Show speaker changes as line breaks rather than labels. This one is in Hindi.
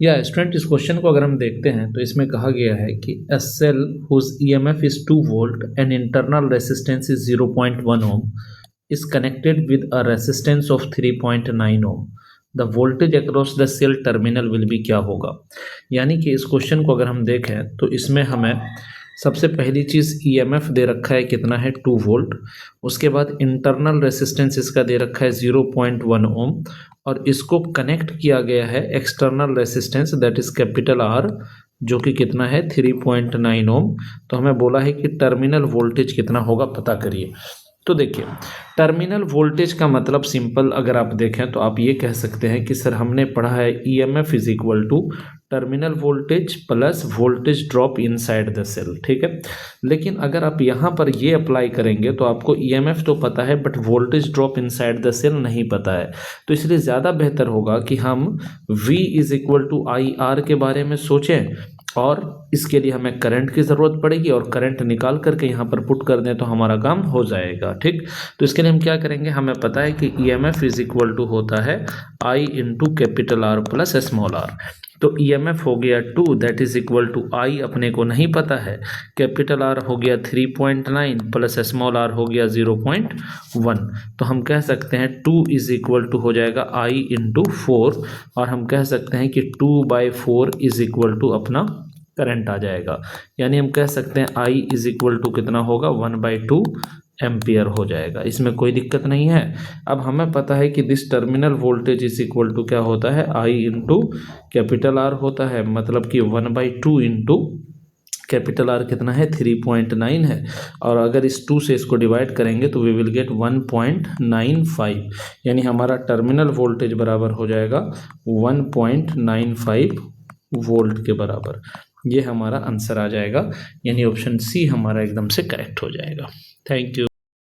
या स्टूडेंट इस क्वेश्चन को अगर हम देखते हैं तो इसमें कहा गया है कि a cell whose EMF is 2 volt and internal resistance is 0.1 ohm is connected with a resistance of 3.9 ohm. The voltage across the cell terminal will be क्या होगा। यानी कि इस क्वेश्चन को अगर हम देखें तो इसमें हमें सबसे पहली चीज़ EMF दे रखा है कितना है 2 वोल्ट, उसके बाद इंटरनल रेसिस्टेंस इसका दे रखा है 0.1 ओम और इसको कनेक्ट किया गया है external resistance that is capital R जो कि कितना है 3.9 ओम। तो हमें बोला है कि टर्मिनल वोल्टेज कितना होगा पता करिए। तो देखिए टर्मिनल वोल्टेज का मतलब सिंपल अगर आप देखें तो आप ये कह सकते हैं कि सर हमने पढ़ा है EMF is equal to terminal voltage plus voltage drop inside the cell, ठीक है। लेकिन अगर आप यहाँ पर ये अप्लाई करेंगे तो आपको EMF तो पता है but voltage drop inside the cell नहीं पता है। तो इसलिए ज़्यादा बेहतर होगा कि हम V is equal to IR के बारे में सोचें और इसके लिए हमें करंट की ज़रूरत पड़ेगी और करंट निकाल करके यहाँ पर पुट कर दें तो हमारा काम हो जाएगा, ठीक। तो इसके लिए हम क्या करेंगे, हमें पता है कि EMF इज इक्वल टू होता है I into capital R plus small r। तो EMF हो गया 2 that is equal to I अपने को नहीं पता है, कैपिटल R हो गया 3.9 प्लस स्मॉल r हो गया 0.1। तो हम कह सकते हैं 2 इज इक्वल टू हो जाएगा I इंटू 4 और हम कह सकते हैं कि 2/4 इज इक्वल टू अपना करंट आ जाएगा। यानी हम कह सकते हैं I इज इक्वल टू कितना होगा 1/2 एम्पियर हो जाएगा। इसमें कोई दिक्कत नहीं है। अब हमें पता है कि this terminal voltage is equal to क्या होता है I इंटू कैपिटल R होता है, मतलब कि 1/2 इंटू कैपिटल R कितना है 3.9 है और अगर इस 2 से इसको डिवाइड करेंगे तो वी विल गेट 1.95। यानी हमारा टर्मिनल वोल्टेज बराबर हो जाएगा 1.95 वोल्ट के बराबर। ये हमारा आंसर आ जाएगा, यानी ऑप्शन सी हमारा एकदम से करेक्ट हो जाएगा। Thank you.